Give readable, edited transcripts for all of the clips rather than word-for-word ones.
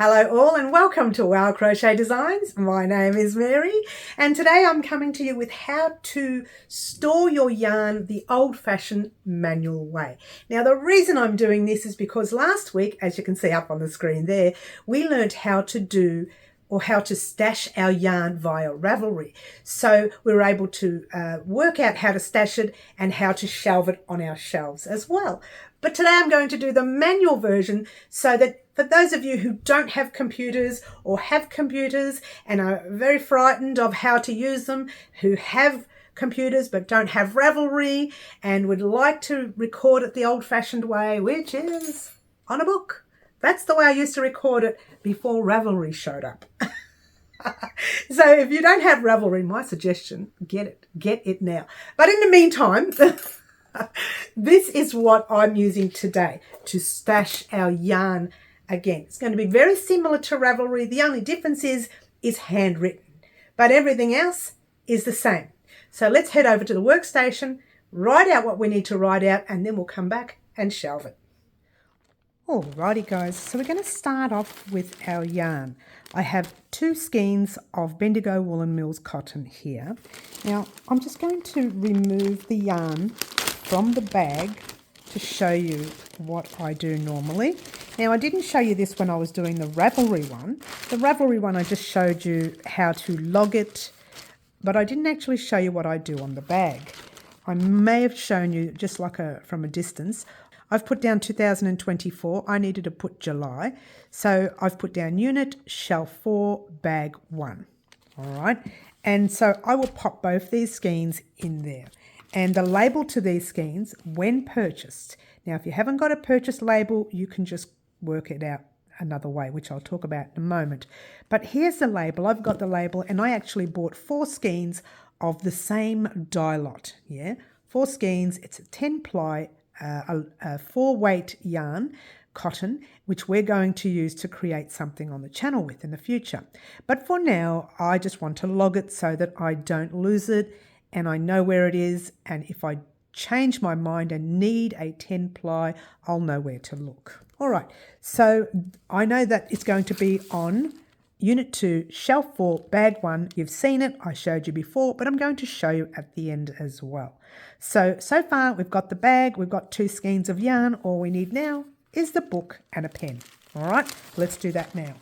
Hello all and welcome to our Crochet Designs. My name is Mary and today I'm coming to you with how to store your yarn the old-fashioned manual way. Now the reason I'm doing this is because last week, as you can see up on the screen there, we learned how to stash our yarn via Ravelry. So we were able to work out how to stash it and how to shelve it on our shelves as well. But today I'm going to do the manual version so that for those of you who don't have computers or have computers and are very frightened of how to use them, who have computers but don't have Ravelry and would like to record it the old-fashioned way, which is on a book. That's the way I used to record it before Ravelry showed up. So if you don't have Ravelry, my suggestion, get it now. But in the meantime, this is what I'm using today to stash our yarn. Again, it's going to be very similar to Ravelry. The only difference is handwritten, but everything else is the same. So let's head over to the workstation, write out what we need to write out, and then we'll come back and shelve it. Alrighty guys, so we're going to start off with our yarn. I have 2 skeins of Bendigo Woolen Mills cotton here. Now I'm just going to remove the yarn from the bag to show you what I do normally. Now I didn't show you this when I was doing the Ravelry one. The Ravelry one I just showed you how to log it, but I didn't actually show you what I do on the bag. I may have shown you just like from a distance. I've put down 2024, I needed to put July. So I've put down unit, shelf 4, bag 1. All right. And so I will pop both these skeins in there. And the label to these skeins, when purchased. Now, if you haven't got a purchase label, you can just work it out another way, which I'll talk about in a moment. But here's the label. I've got the label, and I actually bought 4 skeins of the same dye lot. Yeah, 4 skeins. It's a 10 ply, a 4 weight yarn, cotton, which we're going to use to create something on the channel with in the future. But for now, I just want to log it so that I don't lose it and I know where it is. And if I change my mind and need a 10 ply, I'll know where to look. All right, so I know that it's going to be on Unit 2, Shelf 4, Bag 1. You've seen it, I showed you before, but I'm going to show you at the end as well. So far we've got the bag, we've got 2 skeins of yarn. All we need now is the book and a pen. All right, let's do that now.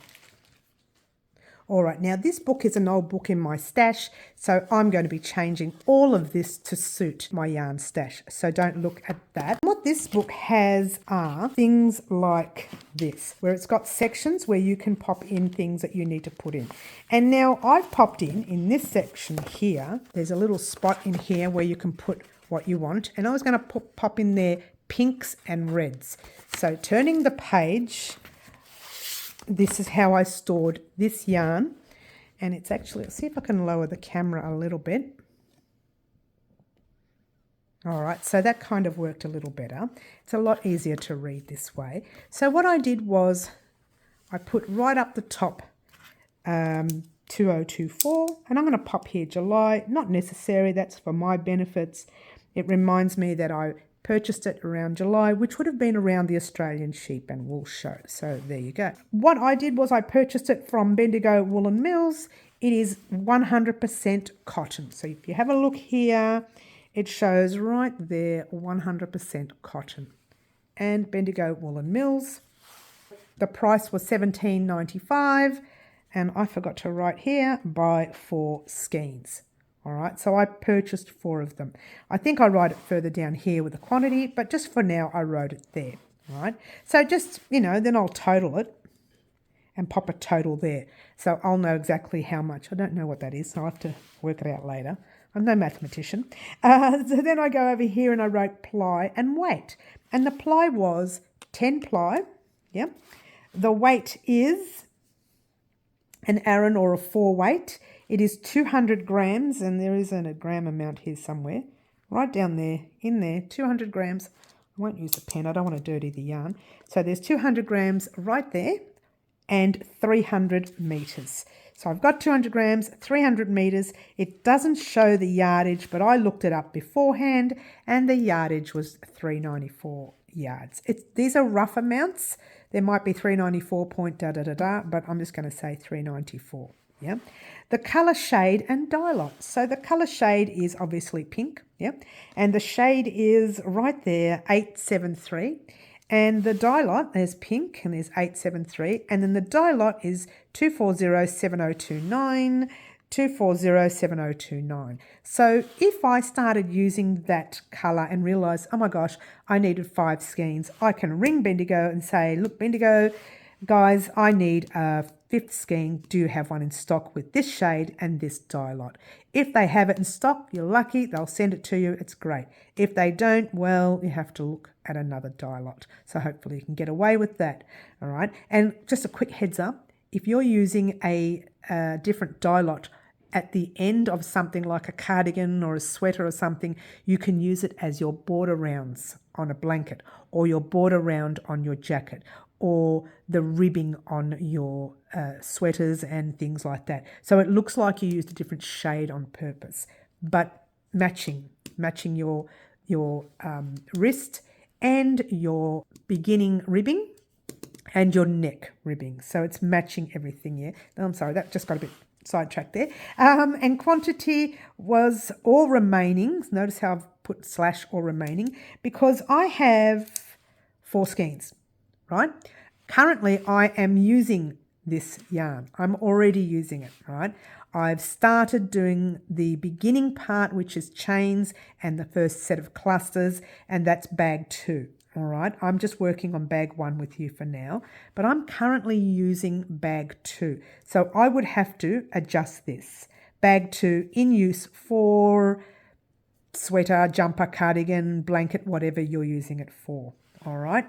All right, now this book is an old book in my stash, so I'm going to be changing all of this to suit my yarn stash, so don't look at that. What this book has are things like this, where it's got sections where you can pop in things that you need to put in. And now I've popped in this section here, there's a little spot in here where you can put what you want, and I was going to pop in there pinks and reds. So turning the page, this is how I stored this yarn, and it's actually, let's see if I can lower the camera a little bit. All right, so that kind of worked a little better. It's a lot easier to read this way. So what I did was I put right up the top 2024, and I'm going to pop here July. Not necessary, that's for my benefits. It reminds me that I purchased it around July, which would have been around the Australian sheep and wool show. So there you go. What I did was I purchased it from Bendigo Woolen Mills. It is 100% cotton. So if you have a look here, it shows right there 100% cotton. And Bendigo Woolen Mills. The price was $17.95, and I forgot to write here, buy 4 skeins. All right, so I purchased 4 of them. I think I write it further down here with the quantity, but just for now, I wrote it there. All right, so just, then I'll total it and pop a total there. So I'll know exactly how much. I don't know what that is, so I'll have to work it out later. I'm no mathematician. So then I go over here and I wrote ply and weight. And the ply was 10 ply. Yeah. The weight is an Aran or a 4 weight. It is 200 grams, and there isn't a gram amount here somewhere. Right down there, in there, 200 grams. I won't use the pen, I don't want to dirty the yarn. So there's 200 grams right there, and 300 metres. So I've got 200 grams, 300 metres. It doesn't show the yardage, but I looked it up beforehand, and the yardage was 394 yards. These are rough amounts. There might be 394 point da da da da, but I'm just going to say 394. Yeah. The color shade and dye lot. So the color shade is obviously pink. Yeah. And the shade is right there, 873. And the dye lot, there's pink and there's 873. And then the dye lot is 2407029, 2407029. So if I started using that colour and realised, oh my gosh, I needed 5 skeins, I can ring Bendigo and say, look, Bendigo, guys, I need a 5th skein. Do you have one in stock with this shade and this dye lot? If they have it in stock, you're lucky. They'll send it to you. It's great. If they don't, well, you have to look at another dye lot. So hopefully you can get away with that. All right. And just a quick heads up, if you're using a different dye lot at the end of something like a cardigan or a sweater or something, you can use it as your border rounds on a blanket, or your border round on your jacket, or the ribbing on your sweaters and things like that. So it looks like you used a different shade on purpose, but matching your wrist and your beginning ribbing and your neck ribbing. So it's matching everything, yeah. I'm sorry, that just got a bit sidetracked there. And quantity was all remaining. Notice how I've put slash all remaining, because I have 4 skeins, right? Currently, I am using this yarn. I'm already using it, right? I've started doing the beginning part, which is chains and the first set of clusters, and that's bag 2. All right, I'm just working on bag 1 with you for now, but I'm currently using bag 2. So I would have to adjust this. Bag 2 in use for sweater, jumper, cardigan, blanket, whatever you're using it for. All right.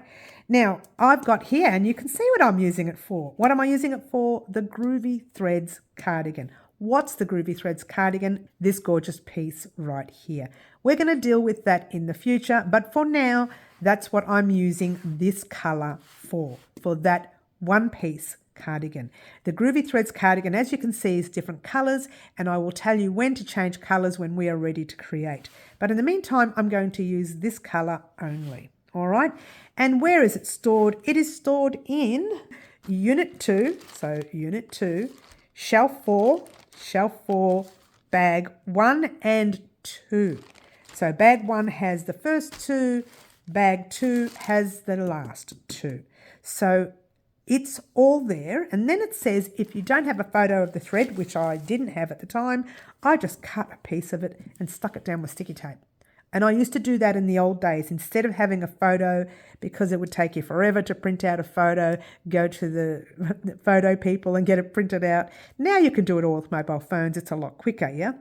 Now I've got here, and you can see what I'm using it for. What am I using it for? The Groovy Threads cardigan. What's the Groovy Threads cardigan? This gorgeous piece right here. We're going to deal with that in the future, but for now, that's what I'm using this colour for that one piece cardigan. The Groovy Threads cardigan, as you can see, is different colours, and I will tell you when to change colours when we are ready to create. But in the meantime, I'm going to use this colour only. All right. And where is it stored? It is stored in Unit 2. So Unit 2, Shelf 4, Bag 1 and 2. So Bag 1 has the first 2, Bag 2 has the last 2. So it's all there. And then it says, if you don't have a photo of the thread, which I didn't have at the time, I just cut a piece of it and stuck it down with sticky tape. And I used to do that in the old days. Instead of having a photo, because it would take you forever to print out a photo, go to the photo people and get it printed out. Now you can do it all with mobile phones. It's a lot quicker, yeah?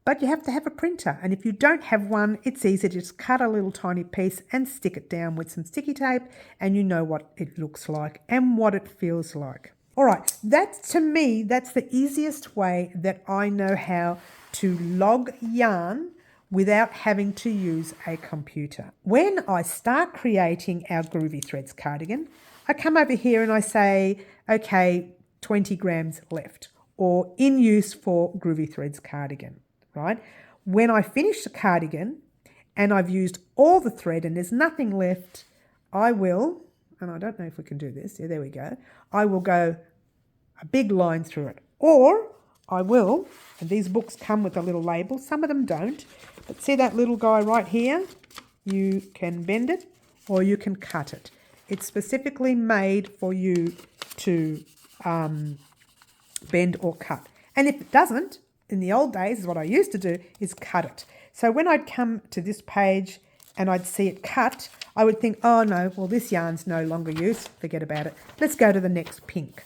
But you have to have a printer. And if you don't have one, it's easy to just cut a little tiny piece and stick it down with some sticky tape, and you know what it looks like and what it feels like. All right, to me, that's the easiest way that I know how to log yarn without having to use a computer. When I start creating our Groovy Threads cardigan, I come over here and I say, okay, 20 grams left, or in use for Groovy Threads cardigan, right? When I finish the cardigan and I've used all the thread and there's nothing left, I will, and I don't know if we can do this, yeah, there we go, I will go a big line through it. Or I will, and these books come with a little label, some of them don't, but see that little guy right here? You can bend it or you can cut it. It's specifically made for you to bend or cut. And if it doesn't, in the old days, what I used to do is cut it. So when I'd come to this page and I'd see it cut, I would think, oh no, well this yarn's no longer used, forget about it. Let's go to the next pink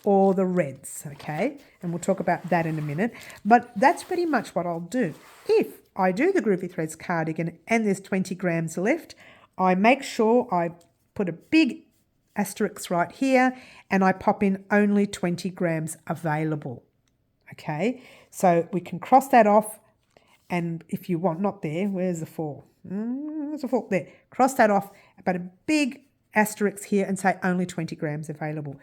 or the reds, okay? And we'll talk about that in a minute. But that's pretty much what I'll do. If I do the Groovy Threads cardigan and there's 20 grams left, I make sure I put a big asterisk right here and I pop in only 20 grams available, okay? So we can cross that off, and if you want, not there, where's the 4? There's a 4 there. Cross that off, but a big asterisk here and say only 20 grams available.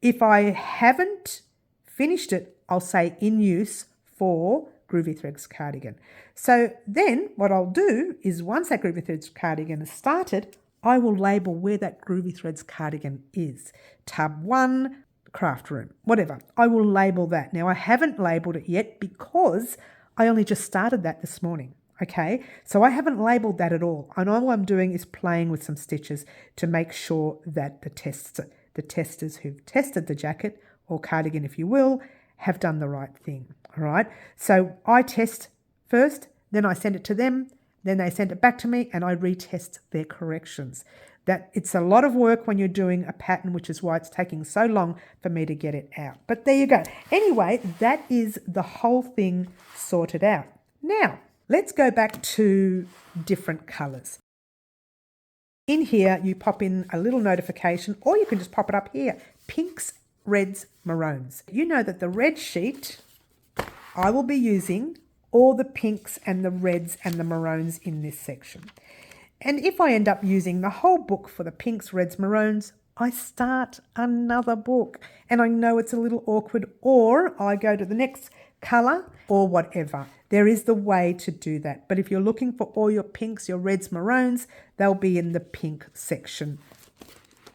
If I haven't finished it, I'll say in use for Groovy Threads cardigan. So then what I'll do is once that Groovy Threads cardigan is started, I will label where that Groovy Threads cardigan is. Tub 1, craft room, whatever. I will label that. Now, I haven't labelled it yet because I only just started that this morning. Okay, so I haven't labelled that at all. And all I'm doing is playing with some stitches to make sure that the testers who've tested the jacket or cardigan, if you will, have done the right thing. All right, so I test first, then I send it to them, then they send it back to me and I retest their corrections. That it's a lot of work when you're doing a pattern, which is why it's taking so long for me to get it out. But there you go. Anyway, that is the whole thing sorted out. Now, let's go back to different colours. In here, you pop in a little notification, or you can just pop it up here. Pinks, reds, maroons. You know that the red sheet, I will be using all the pinks and the reds and the maroons in this section. And if I end up using the whole book for the pinks, reds, maroons, I start another book. And I know it's a little awkward, or I go to the next colour or whatever. There is the way to do that. But if you're looking for all your pinks, your reds, maroons, they'll be in the pink section,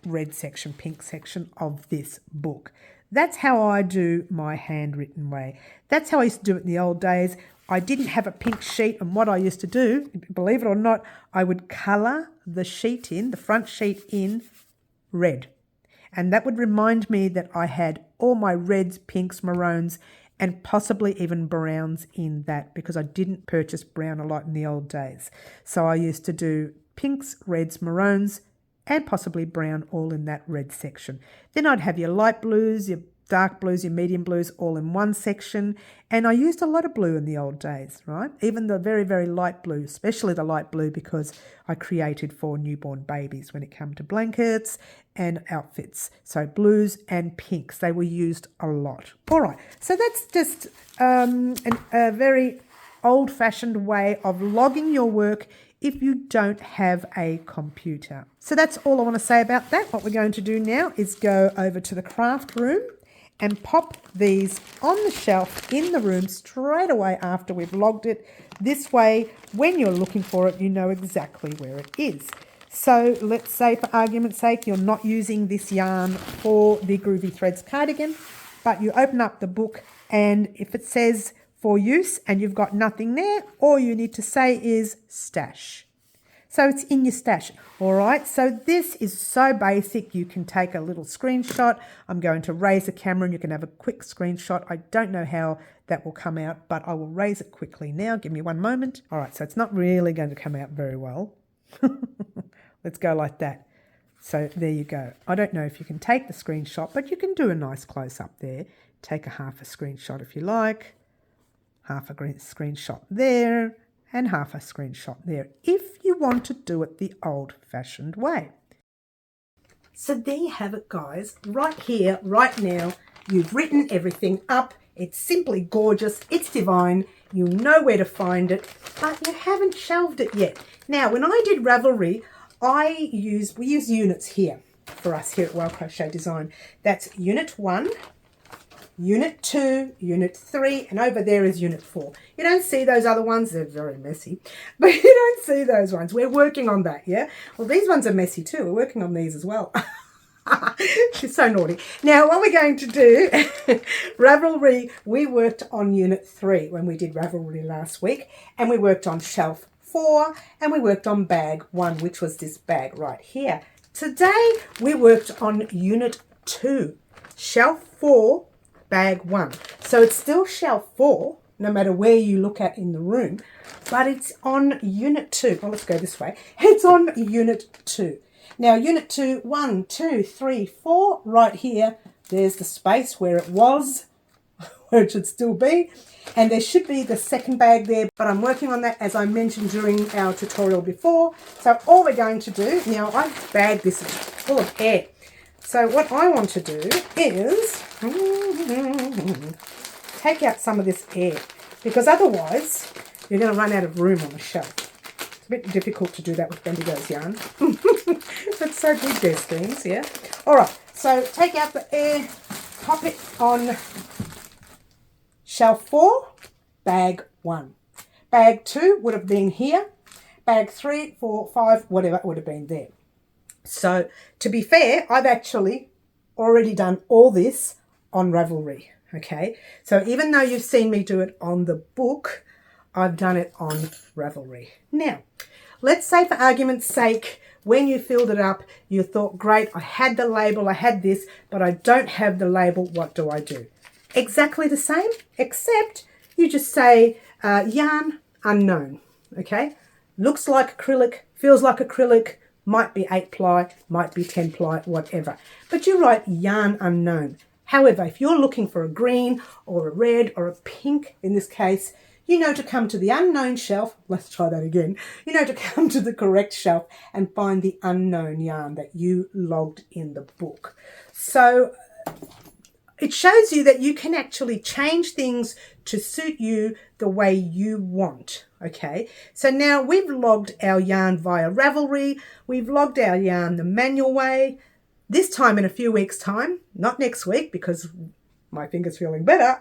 red section, pink section of this book. That's how I do my handwritten way. That's how I used to do it in the old days. I didn't have a pink sheet, and what I used to do, believe it or not, I would colour the sheet in, the front sheet in red. And that would remind me that I had all my reds, pinks, maroons, and possibly even browns in that, because I didn't purchase brown a lot in the old days. So I used to do pinks, reds, maroons, and possibly brown all in that red section. Then I'd have your light blues, your dark blues, your medium blues all in one section. And I used a lot of blue in the old days, right? Even the very, very light blue, especially the light blue, because I created for newborn babies when it came to blankets and outfits. So blues and pinks, they were used a lot. All right, so that's just a very old-fashioned way of logging your work if you don't have a computer. So that's all I want to say about that. What we're going to do now is go over to the craft room and pop these on the shelf in the room straight away after we've logged it. This way, when you're looking for it, you know exactly where it is. So let's say, for argument's sake, you're not using this yarn for the Groovy Threads cardigan, but you open up the book, and if it says for use and you've got nothing there, all you need to say is stash. So it's in your stash. All right, so this is so basic. You can take a little screenshot. I'm going to raise the camera and you can have a quick screenshot. I don't know how that will come out, but I will raise it quickly now. Give me one moment. All right, so it's not really going to come out very well. Let's go like that. So there you go. I don't know if you can take the screenshot, but you can do a nice close-up there. Take a half a screenshot if you like. Half a screenshot there. And half a screenshot there, if you want to do it the old-fashioned way. So there you have it, guys. Right here, right now, you've written everything up. It's simply gorgeous. It's divine. You know where to find it, but you haven't shelved it yet. Now, when I did Ravelry, we use units here for us here at Wow Crochet Design. That's Unit 1, Unit 2, Unit 3, and over there is Unit 4. You don't see those other ones. They're very messy, but you don't see those ones. We're working on that, yeah? Well, these ones are messy too. We're working on these as well. She's so naughty. Now, what we're going to do, Ravelry, we worked on Unit 3 when we did Ravelry last week, and we worked on Shelf 4, and we worked on Bag 1, which was this bag right here. Today, we worked on Unit 2, Shelf 4, Bag 1. So it's still Shelf 4, no matter where you look at in the room, but it's on Unit 2. Well, let's go this way. It's on Unit 2. Now, Unit 2, 1, 2, 3, 4, right here, there's the space where it was, where it should still be, and there should be the second bag there, but I'm working on that, as I mentioned during our tutorial before. So all we're going to do, now I've bagged this full of air. So what I want to do is take out some of this air, because otherwise you're going to run out of room on the shelf. It's a bit difficult to do that with Bendigo's yarn. But so good, their schemes, yeah. All right, so take out the air, pop it on Shelf 4, Bag 1. Bag 2 would have been here. Bag 3, 4, 5, whatever, would have been there. So to be fair, I've actually already done all this on Ravelry. Okay, so even though you've seen me do it on the book, I've done it on Ravelry. Now, let's say for argument's sake, when you filled it up, you thought, great, I had the label, I had this, but I don't have the label. What do I do? Exactly the same, except you just say yarn unknown. Okay, looks like acrylic, feels like acrylic, might be 8-ply, might be 10-ply, whatever. But you write yarn unknown. However, if you're looking for a green or a red or a pink, in this case, you know to come to the unknown shelf. Let's try that again. You know to come to the correct shelf and find the unknown yarn that you logged in the book. So it shows you that you can actually change things to suit you the way you want. Okay, so now we've logged our yarn via Ravelry. We've logged our yarn the manual way. This time in a few weeks' time, not next week because my finger's feeling better.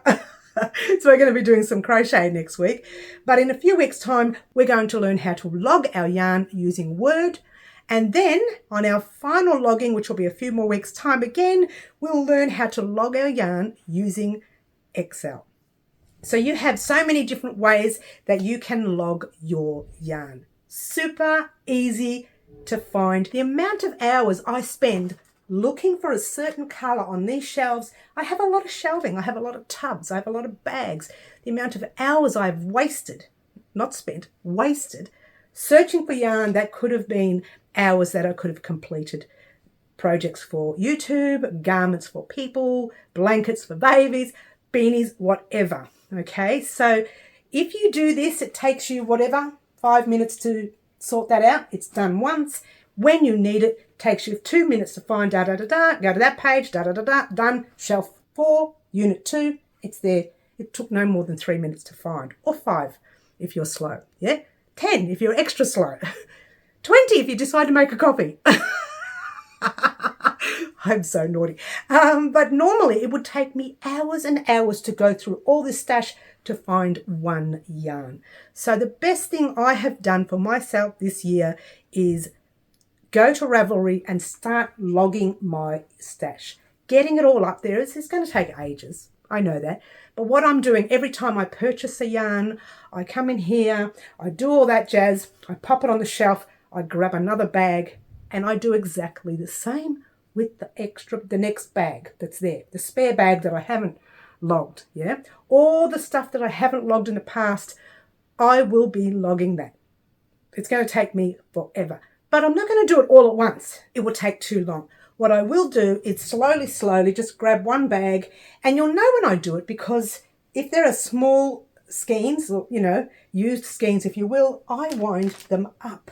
So we're going to be doing some crochet next week. But in a few weeks' time, we're going to learn how to log our yarn using Word. And then on our final logging, which will be a few more weeks' time again, we'll learn how to log our yarn using Excel. So you have so many different ways that you can log your yarn. Super easy to find. The amount of hours I spend looking for a certain colour on these shelves. I have a lot of shelving. I have a lot of tubs. I have a lot of bags. The amount of hours I've wasted, not spent, wasted, searching for yarn that could have been hours that I could have completed projects for YouTube, garments for people, blankets for babies, beanies, whatever. Okay, so if you do this, it takes you whatever, 5 minutes to sort that out. It's done once. When you need it, takes you 2 minutes to find go to that page, done, shelf 4, unit 2, it's there. It took no more than 3 minutes to find, or 5 if you're slow, yeah? 10 if you're extra slow, 20 if you decide to make a copy. I'm so naughty. But normally it would take me hours and hours to go through all this stash to find one yarn. So the best thing I have done for myself this year is go to Ravelry and start logging my stash. Getting it all up there is going to take ages. I know that. But what I'm doing every time I purchase a yarn, I come in here, I do all that jazz, I pop it on the shelf, I grab another bag, and I do exactly the same with the next bag that's there, the spare bag that I haven't logged, yeah? All the stuff that I haven't logged in the past, I will be logging that. It's going to take me forever. But I'm not going to do it all at once. It will take too long. What I will do is slowly just grab one bag, and you'll know when I do it, because if there are small skeins, or, used skeins, if you will, I wind them up.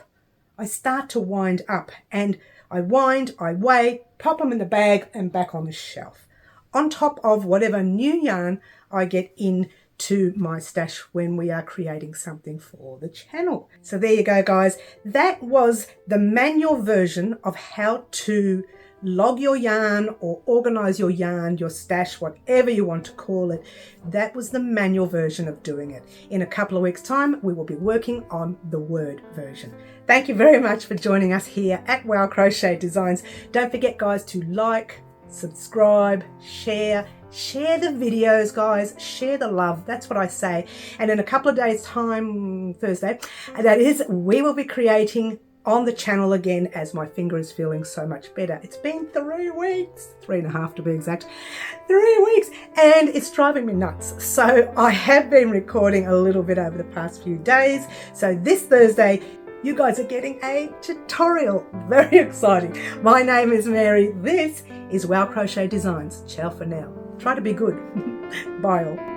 I start to wind up, and I wind, I weigh, pop them in the bag and back on the shelf, on top of whatever new yarn I get into my stash when we are creating something for the channel. So there you go, guys. That was the manual version of how to log your yarn or organize your yarn, your stash, whatever you want to call it. That was the manual version of doing it. In a couple of weeks' time, we will be working on the Word version. Thank you very much for joining us here at Wow Crochet Designs. Don't forget, guys, to like, subscribe, share the videos, guys. Share the love. That's what I say. And in a couple of days' time, Thursday, that is, we will be creating on the channel again, as my finger is feeling so much better. It's been 3 weeks, 3.5 to be exact, 3 weeks, and it's driving me nuts. So I have been recording a little bit over the past few days. So this Thursday, you guys are getting a tutorial. Very exciting. My name is Mary. This is Wow Crochet Designs. Ciao for now. Try to be good. Bye all.